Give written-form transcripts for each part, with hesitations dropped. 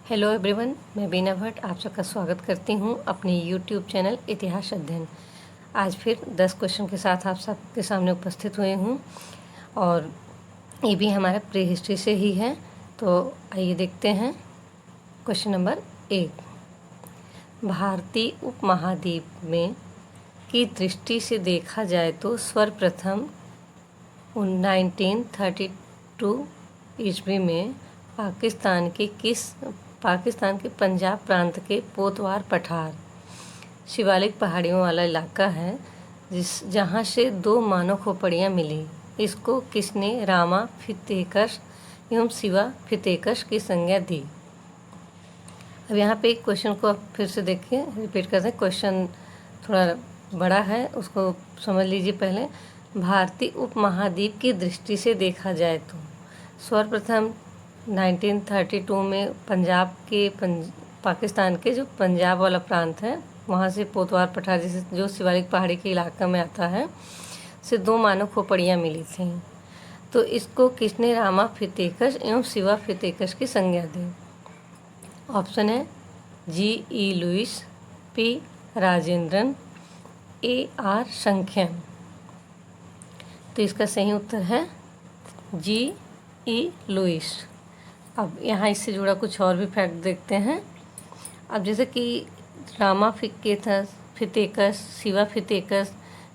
Hello everyone, मैं बीना भट्ट आप सबका स्वागत करती हूँ अपने यूट्यूब चैनल इतिहास अध्ययन। आज फिर 10 क्वेश्चन के साथ आप सबके सामने उपस्थित हुए हूँ और ये भी हमारा प्री हिस्ट्री से ही है। तो आइए देखते हैं क्वेश्चन नंबर 1। भारतीय उपमहाद्वीप में की दृष्टि से देखा जाए तो सर्वप्रथम 1932 ईस्वी में पाकिस्तान के पंजाब प्रांत के पोतवार पठार शिवालिक पहाड़ियों वाला इलाका है जहाँ से 2 मानव खोपड़ियाँ मिली। इसको किसने रामा फितेकश एवं शिवा फितेकश की संज्ञा दी। अब यहाँ पे एक क्वेश्चन को आप फिर से देखिए, रिपीट करते हैं। क्वेश्चन थोड़ा बड़ा है, उसको समझ लीजिए पहले। भारतीय उपमहाद्वीप की दृष्टि से देखा जाए तो सर्वप्रथम 1932 में पाकिस्तान के जो पंजाब वाला प्रांत है वहाँ से पोतवार पठार जो शिवालिक पहाड़ी के इलाका में आता है से 2 मानव खोपड़ियाँ मिली थी। तो इसको किसने रामा फितेकश एवं शिवा फितेकश की संज्ञा दी। ऑप्शन है G.E. Lewis, P. Rajendran, A.R. Sankhyan. तो इसका सही उत्तर है G.E. लुईस। अब यहाँ इससे जुड़ा कुछ और भी फैक्ट देखते हैं। अब जैसे कि रामा फितेकश, शिवा फितेकश,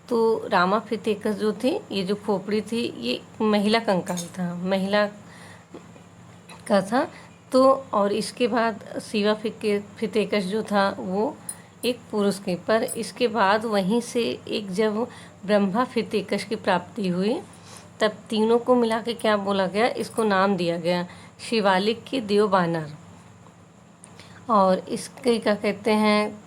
तो रामा फितेकश जो थी, ये जो खोपड़ी थी, ये महिला कंकाल था, महिला का था। तो और इसके बाद शिवा फितेकश जो था वो एक पुरुष के, पर इसके बाद वहीं से एक जब ब्रह्मा फितेकश की प्राप्ति हुई तब तीनों को मिला के क्या बोला गया, इसको नाम दिया गया शिवालिक के देवबानर। और इसके क्या कहते हैं,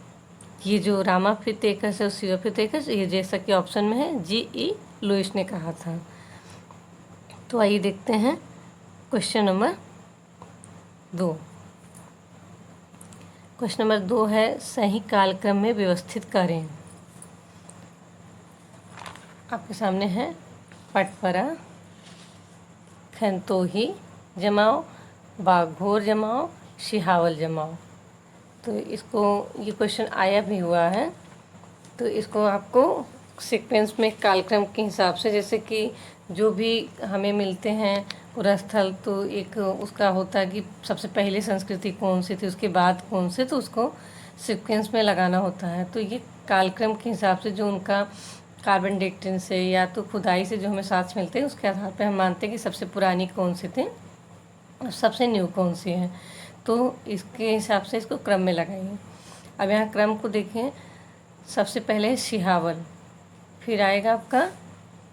ये जो रामा फितेकश और शिवा फितेकश, ये जैसा कि ऑप्शन में है G.E. लुईस ने कहा था। तो आइए देखते हैं क्वेश्चन नंबर 2। क्वेश्चन नंबर 2 है, सही कालक्रम में व्यवस्थित करें। आपके सामने है पटपरा, खंतोही जमाओ, बाघोर जमाओ, सिहावल जमाओ। तो इसको ये क्वेश्चन आया भी हुआ है, तो इसको आपको सीक्वेंस में कालक्रम के हिसाब से, जैसे कि जो भी हमें मिलते हैं पूरा स्थल, तो एक उसका होता है कि सबसे पहले संस्कृति कौन सी थी, उसके बाद कौन से, तो उसको सीक्वेंस में लगाना होता है। तो ये कालक्रम के हिसाब से जो उनका कार्बन डेटिंग से या तो खुदाई से जो हमें साक्ष्य मिलते हैं उसके आधार पर हम मानते हैं कि सबसे पुरानी कौन सी थी और सबसे न्यू कौन सी है। तो इसके हिसाब से इसको क्रम में लगाइए। अब यहाँ क्रम को देखें, सबसे पहले सिहावल, फिर आएगा आपका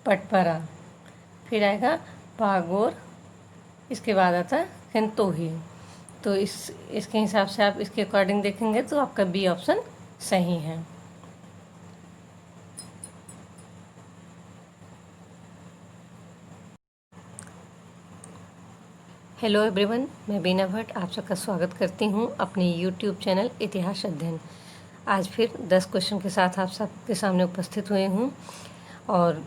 पटपरा, फिर आएगा बागोर, इसके बाद आता है खंतोही। तो इसके हिसाब से आप इसके अकॉर्डिंग देखेंगे तो आपका बी ऑप्शन सही है। हेलो एवरीवन, मैं बीना भट्ट आप सबका स्वागत करती हूँ अपने यूट्यूब चैनल इतिहास अध्ययन। आज फिर 10 क्वेश्चन के साथ आप सबके सामने उपस्थित हुए हूँ और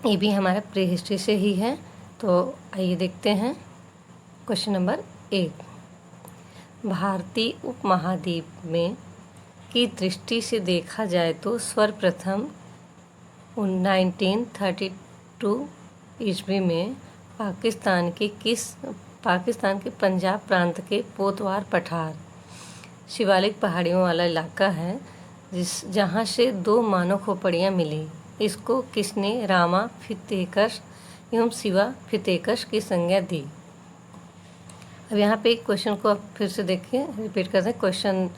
ये भी हमारा प्री हिस्ट्री से ही है। तो आइए देखते हैं क्वेश्चन नंबर 1। भारतीय उपमहाद्वीप में की दृष्टि से देखा जाए तो सर्वप्रथम 1932 ईस्वी में पाकिस्तान के पंजाब प्रांत के पोतवार पठार शिवालिक पहाड़ियों वाला इलाका है जहाँ से 2 मानव खोपड़ियाँ मिली। इसको किसने रामा फितेकश एवं शिवा फितेकश की संज्ञा दी। अब यहाँ पे एक क्वेश्चन को आप फिर से देखिए, रिपीट करते हैं। क्वेश्चन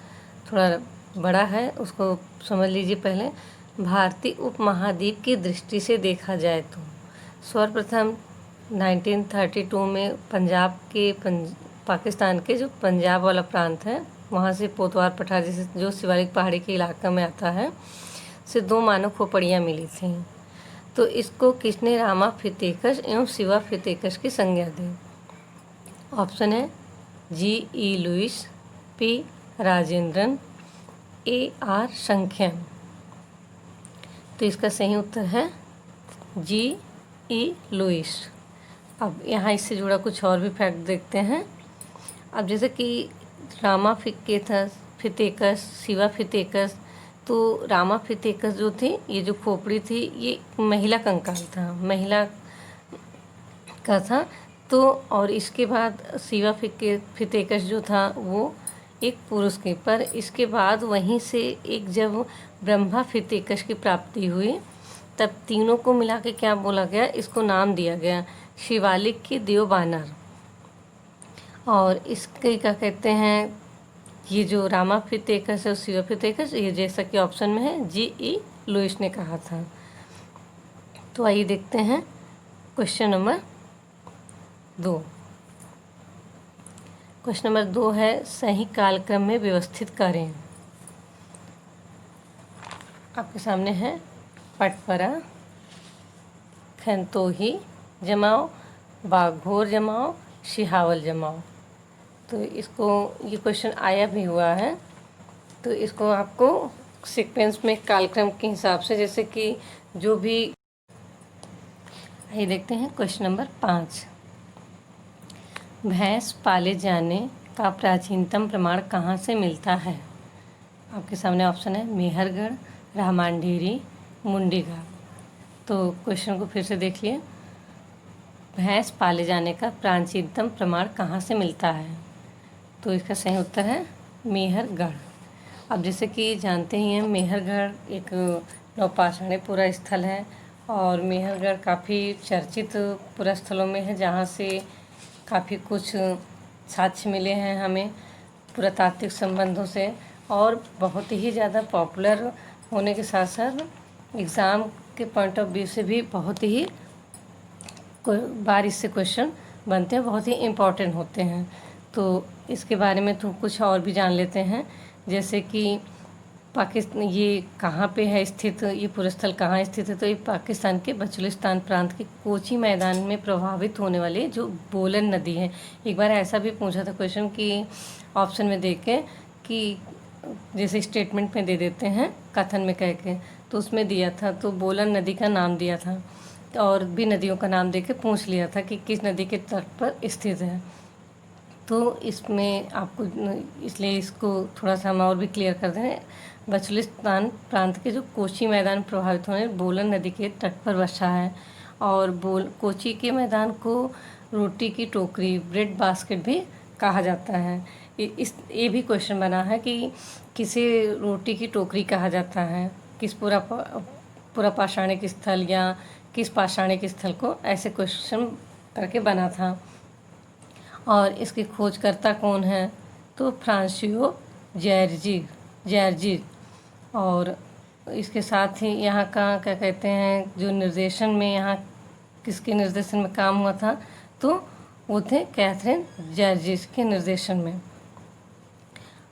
थोड़ा बड़ा है, उसको समझ लीजिए पहले। भारतीय उपमहाद्वीप की दृष्टि से देखा जाए तो सर्वप्रथम 1932 में पाकिस्तान के जो पंजाब वाला प्रांत है वहाँ से पोतवार पठार जो शिवालिक पहाड़ी के इलाका में आता है से 2 मानव खोपड़ियाँ मिली थी। तो इसको किसने रामा फितेकश एवं शिवा फितेकश की संज्ञा दी। ऑप्शन है G.E. Lewis, P. Rajendran, A.R. Sankhyan. तो इसका सही उत्तर है G.E. लुईस। अब यहाँ इससे जुड़ा कुछ और भी फैक्ट देखते हैं। अब जैसे कि रामाफितेकस, शिवाफितेकस। तो रामाफितेकस जो थे, ये जो खोपड़ी थी, ये महिला कंकाल था, महिला का था। तो और इसके बाद शिवाफितेकस जो था वो एक पुरुष के, पर इसके बाद वहीं से एक जब ब्रह्माफितेकस की प्राप्ति हुई, तब तीनों को मिला के क्या बोला गया, इसको नाम दिया गया शिवालिक के देव बानर। और इसके क्या कहते हैं, ये जो रामाफितेकस और शिवाफितेकस, ये जैसा कि ऑप्शन में है G.E. लुईस ने कहा था। तो आइए देखते हैं क्वेश्चन नंबर 2। क्वेश्चन नंबर 2 है, सही कालक्रम में व्यवस्थित करें। आपके सामने है पटपरा, खंतोही जमाओ, बाघोर जमाओ, सिहावल जमाओ। तो इसको, ये क्वेश्चन आया भी हुआ है, तो इसको आपको सीक्वेंस में कालक्रम के हिसाब से, जैसे कि जो भी। आइए देखते हैं क्वेश्चन नंबर 5। भैंस पाले जाने का प्राचीनतम प्रमाण कहाँ से मिलता है? आपके सामने ऑप्शन है मेहरगढ़, रामांढेरी, मुंडीगढ़। तो क्वेश्चन को फिर से देख लिए। भैंस पाले जाने का प्राचीनतम प्रमाण कहाँ से मिलता है? तो इसका सही उत्तर है मेहरगढ़। अब जैसे कि जानते ही हैं, मेहरगढ़ एक नौपाषाणी पुरा स्थल है, और मेहरगढ़ काफ़ी चर्चित पुरा स्थलों में है, जहाँ से काफ़ी कुछ साक्ष्य मिले हैं हमें पुरातात्विक संबंधों से, और बहुत ही ज़्यादा पॉपुलर होने के साथ साथ एग्ज़ाम के पॉइंट ऑफ व्यू से भी बहुत ही बार इससे क्वेश्चन बनते हैं, बहुत ही इम्पोर्टेंट होते हैं। तो इसके बारे में तो कुछ और भी जान लेते हैं, जैसे कि पाकिस्तान, ये कहाँ पे है स्थित, ये पुरस्थल कहाँ स्थित है? तो ये पाकिस्तान के बलूचिस्तान प्रांत के कोची मैदान में प्रभावित होने वाले जो बोलन नदी है। एक बार ऐसा भी पूछा था क्वेश्चन कि ऑप्शन में देख के, कि जैसे स्टेटमेंट में दे देते हैं कथन में कह के, तो उसमें दिया था, तो बोलन नदी का नाम दिया था, और भी नदियों का नाम देके पूछ लिया था कि किस नदी के तट पर स्थित है। तो इसमें आपको, इसलिए इसको थोड़ा सा हम और भी क्लियर कर दें। बलूचिस्तान प्रांत के जो कोची मैदान प्रभावित होने बोलन नदी के तट पर बसा है, और कोची के मैदान को रोटी की टोकरी, ब्रेड बास्केट भी कहा जाता है। ये भी क्वेश्चन बना है कि किसे रोटी की टोकरी कहा जाता है, किस पूरा पाषाणिक स्थल या किस पाषाणिक स्थल को, ऐसे क्वेश्चन करके बना था। और इसकी खोजकर्ता कौन है? तो फ्रांसियो जैर्जी। और इसके साथ ही यहाँ का क्या कहते हैं, जो निर्देशन में, यहाँ किसके निर्देशन में काम हुआ था? तो वो थे कैथरीन जैर्जिस के निर्देशन में।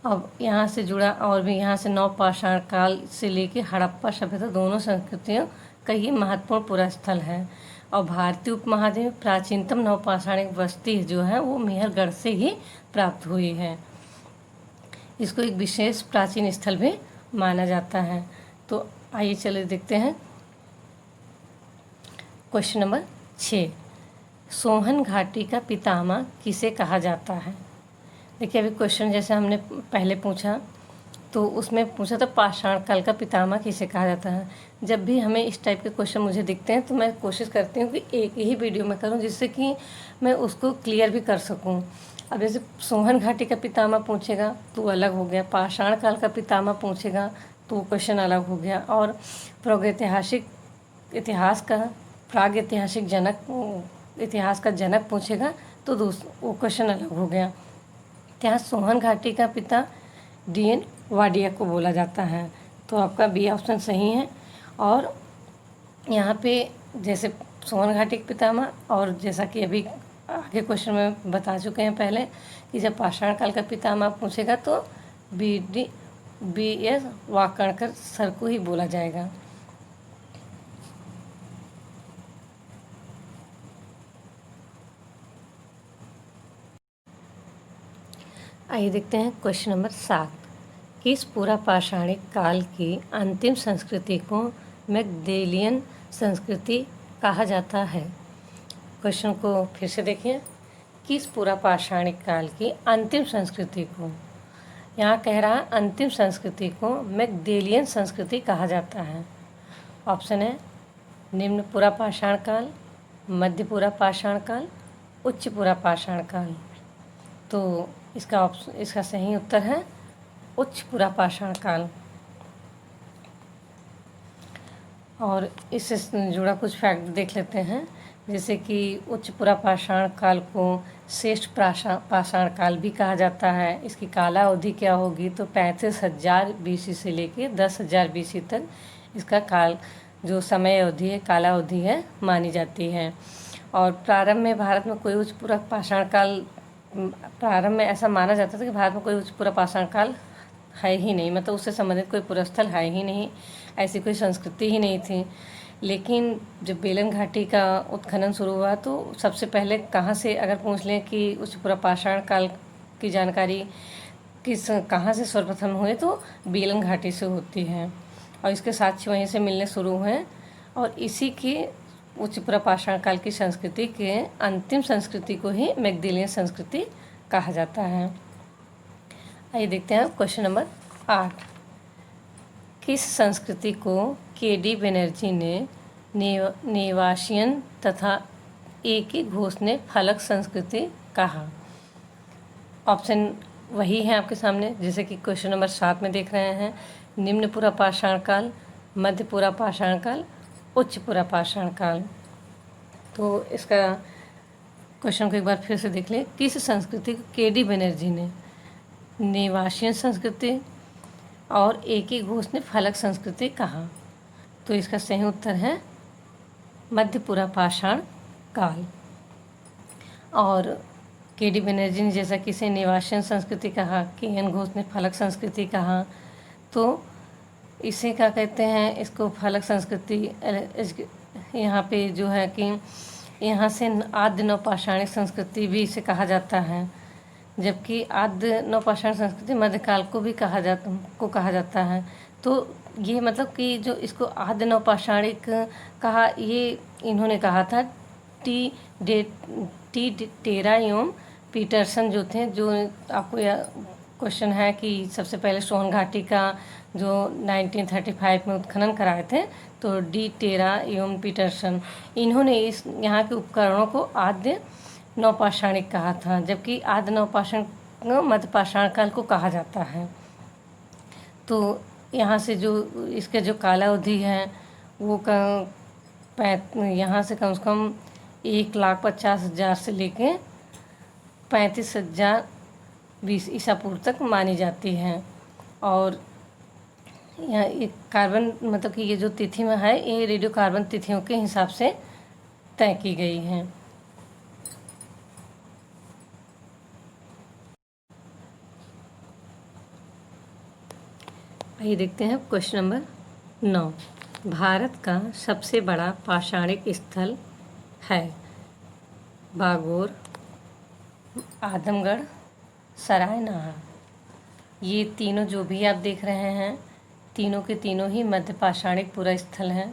अब यहाँ से जुड़ा और भी, यहाँ से नवपाषाण काल से लेके हड़प्पा सभ्यता, दोनों संस्कृतियों का ये महत्वपूर्ण पुरा स्थल है। और भारतीय उपमहाद्वीप में प्राचीनतम नवपाषाणिक बस्ती जो है वो मेहरगढ़ से ही प्राप्त हुई है। इसको एक विशेष प्राचीन स्थल भी माना जाता है। तो आइए चलिए देखते हैं क्वेश्चन नंबर 6। सोहन घाटी का पितामह किसे कहा जाता है? देखिए, अभी क्वेश्चन जैसे हमने पहले पूछा, तो उसमें पूछा था पाषाण काल का पितामह किसे कहा जाता है। जब भी हमें इस टाइप के क्वेश्चन मुझे दिखते हैं, तो मैं कोशिश करती हूँ कि एक ही वीडियो में करूँ, जिससे कि मैं उसको क्लियर भी कर सकूँ। अब जैसे सोहन घाटी का पितामह पूछेगा तो अलग हो गया, पाषाण काल का पितामह पूछेगा तो क्वेश्चन अलग हो गया, और प्राग ऐतिहासिक इतिहास का जनक पूछेगा तो वो क्वेश्चन अलग हो गया। यहाँ सोहन घाटी का पिता D.N. वाडिया को बोला जाता है, तो आपका बी ऑप्शन सही है। और यहाँ पे जैसे सोहन घाटी के पितामह, और जैसा कि अभी आगे क्वेश्चन में बता चुके हैं पहले, कि जब पाषाण काल का पितामह पूछेगा तो B.S. वाकणकर सर को ही बोला जाएगा। आइए देखते हैं क्वेश्चन नंबर 7। किस पूरा पाषाणिक काल की अंतिम संस्कृति को मैगडेलियन संस्कृति कहा जाता है? क्वेश्चन को फिर से देखिए किस पूरा पाषाणिक काल की अंतिम संस्कृति को, यहाँ कह रहा है अंतिम संस्कृति को मैगडेलियन संस्कृति कहा जाता है। ऑप्शन है निम्न पूरा पाषाण काल, मध्य पूरा पाषाण काल, उच्च पूरा पाषाण काल। तो इसका सही उत्तर है उच्च पूरा पाषाण काल। और इससे जुड़ा कुछ फैक्ट देख लेते हैं, जैसे कि उच्च पूरा पाषाण काल को श्रेष्ठ पाषाण काल भी कहा जाता है। इसकी काला अवधि क्या होगी, तो 35,000 BC से लेके 10,000 BC तक इसका काल जो समय अवधि है, काला अवधि है, मानी जाती है। और प्रारंभ में भारत में कोई उच्च पूरा पाषाण काल, प्रारंभ में ऐसा माना जाता था कि भारत में कोई उच्च पूरा पाषाण काल है ही नहीं, मतलब उससे संबंधित कोई पुरस्थल है ही नहीं, ऐसी कोई संस्कृति ही नहीं थी। लेकिन जब बेलन घाटी का उत्खनन शुरू हुआ तो सबसे पहले कहाँ से अगर पूछ लें कि उच्च पूरा पाषाण काल की जानकारी कहाँ से सर्वप्रथम हुए, तो बेलन घाटी से होती है और इसके साक्ष्य वहीं से मिलने शुरू हुए। और इसी की उच्च पूरा पाषाण काल की संस्कृति के अंतिम संस्कृति को ही मैगडेलियन संस्कृति कहा जाता है। आइए देखते हैं क्वेश्चन नंबर 8। किस संस्कृति को KD बनर्जी ने नेवाशियन तथा A.K. घोष ने फलक संस्कृति कहा? ऑप्शन वही है आपके सामने, जैसे कि क्वेश्चन नंबर 7 में देख रहे हैं, निम्न पूरा पाषाण काल, मध्य पूरा पाषाण काल, उच्च पूरा पाषाण काल। तो इसका क्वेश्चन को एक बार फिर से देख लें। किस संस्कृति को KD बनर्जी ने नेवाशियन संस्कृति और A.K. घोष ने फलक संस्कृति कहा? तो इसका सही उत्तर है मध्य पूरा पाषाण काल। और KD बनर्जी ने जैसा कि इसे निवासियन संस्कृति कहा, KN घोष ने फलक संस्कृति कहा, तो इसे क्या कहते हैं, इसको फलक संस्कृति। यहाँ पे जो है कि यहाँ से आद्य नवपाषाणिक संस्कृति भी इसे कहा जाता है, जबकि आद्य नवपाषाण संस्कृति मध्यकाल को भी कहा जाता है। तो ये मतलब कि जो इसको आद्य नवपाषाणिक कहा, ये इन्होंने कहा था टी टेरा एवं पीटरसन जो थे, जो आपको यह क्वेश्चन है कि सबसे पहले सोन घाटी का जो 1935 में उत्खनन कराए थे, तो डी टेरा एवं पीटरसन, इन्होंने इस यहाँ के उपकरणों को आद्य नवपाषाणिक कहा था, जबकि आद्य नवपाषाण मध्यपाषाण काल को कहा जाता है। तो यहाँ से जो इसके जो कालावधि है वो यहाँ से कम 1,50,000 से लेके 35,000 ईसा पूर्व तक मानी जाती है। और यहाँ एक कार्बन मतलब कि ये जो तिथि में है, ये रेडियो कार्बन तिथियों के हिसाब से तय की गई हैं। आइए देखते हैं क्वेश्चन नंबर 9। भारत का सबसे बड़ा पाषाणिक स्थल है बागोर, आदमगढ़, सरायनाहा। ये तीनों जो भी आप देख रहे हैं, तीनों के तीनों ही मध्य पाषाणिक पूरा स्थल हैं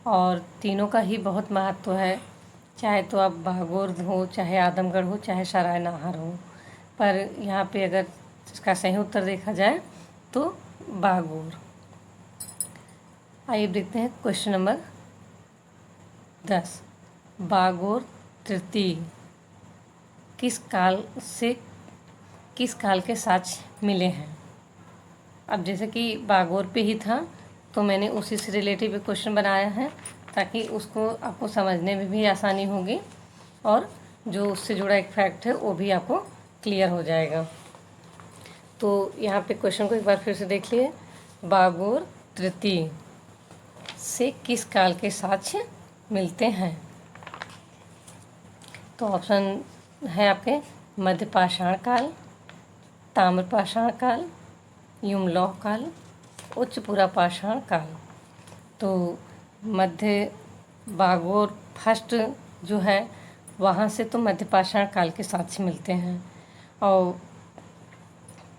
और तीनों का ही बहुत महत्व है। चाहे तो आप बागोर हो, चाहे आदमगढ़ हो, चाहे सरायनाहा हो, पर यहाँ पे अगर इसका सही उत्तर देखा जाए तो बागोर। आइए देखते हैं क्वेश्चन नंबर 10। बागोर तृतीय किस काल के साक्ष्य मिले हैं? अब जैसे कि बागोर पे ही था, तो मैंने उसी से रिलेटिव एक क्वेश्चन बनाया है ताकि उसको आपको समझने में भी आसानी होगी और जो उससे जुड़ा एक फैक्ट है वो भी आपको क्लियर हो जाएगा। तो यहाँ पे क्वेश्चन को एक बार फिर से देख लिए। बागोर तृतीय से किस काल के साक्ष्य मिलते हैं? तो ऑप्शन है आपके मध्य पाषाण काल, ताम्र पाषाण काल, युमलौह काल, उच्च पूरा पाषाण काल। तो मध्य बागोर फर्स्ट जो है वहाँ से तो मध्य पाषाण काल के साक्ष्य मिलते हैं, और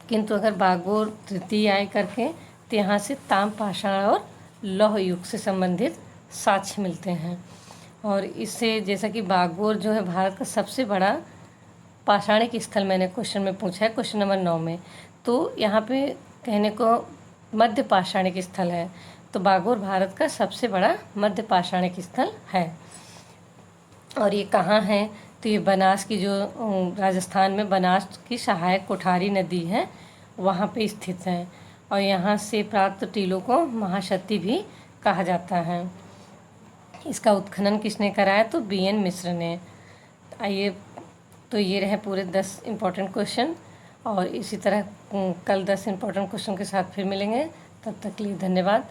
किंतु अगर बागोर तृतीय आए करके तो यहाँ से ताम्र पाषाण और लौह युग से संबंधित साक्ष्य मिलते हैं। और इससे जैसा कि बागोर जो है भारत का सबसे बड़ा पाषाणिक स्थल मैंने क्वेश्चन में पूछा है, क्वेश्चन नंबर 9 में। तो यहाँ पे कहने को मध्य पाषाणिक स्थल है, तो बागोर भारत का सबसे बड़ा मध्य पाषाणिक स्थल है। और ये कहाँ है? तो ये बनास की जो राजस्थान में बनास की सहायक कोठारी नदी है वहाँ पे स्थित है। और यहाँ से प्राप्त टीलों को महाशक्ति भी कहा जाता है। इसका उत्खनन किसने कराया? तो BN मिश्र ने। आइए, तो ये रहे पूरे 10 इम्पोर्टेंट क्वेश्चन, और इसी तरह कल 10 इम्पोर्टेंट क्वेश्चन के साथ फिर मिलेंगे। तब तक के लिए धन्यवाद।